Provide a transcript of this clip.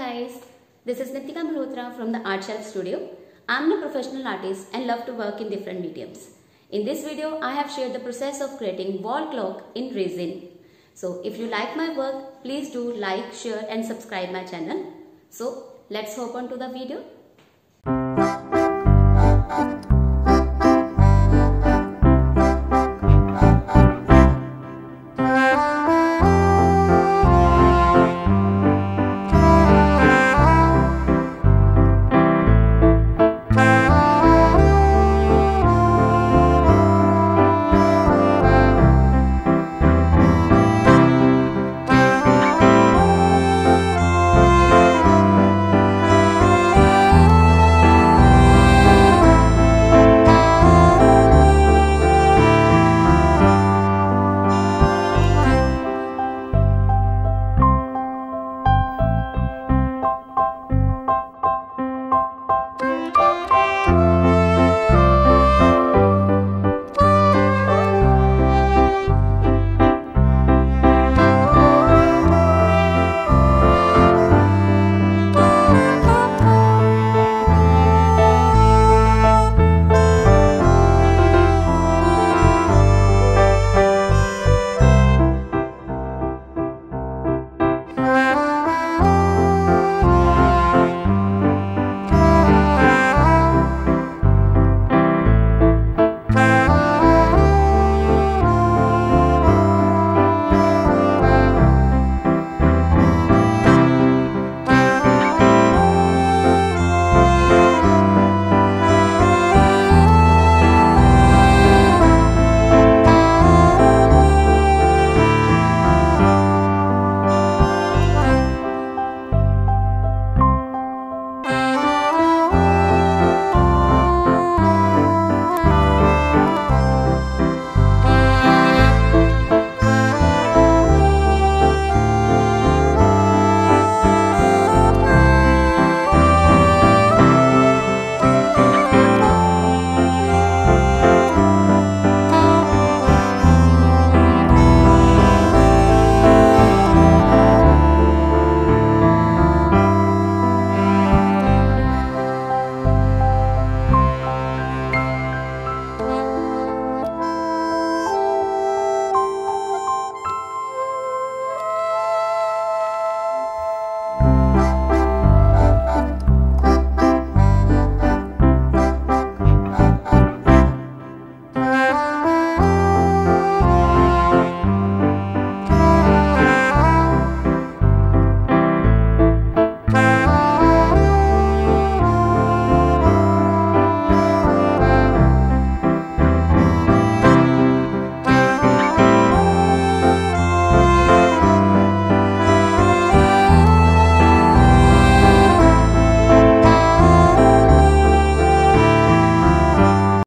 guys, this is Nitika Malhotra from the Art Shelf Studio. I'm a professional artist and love to work in different mediums. In this video, I have shared the process of creating wall clock in resin. So if you like my work, please do like, share and subscribe my channel. So let's hop on to the video.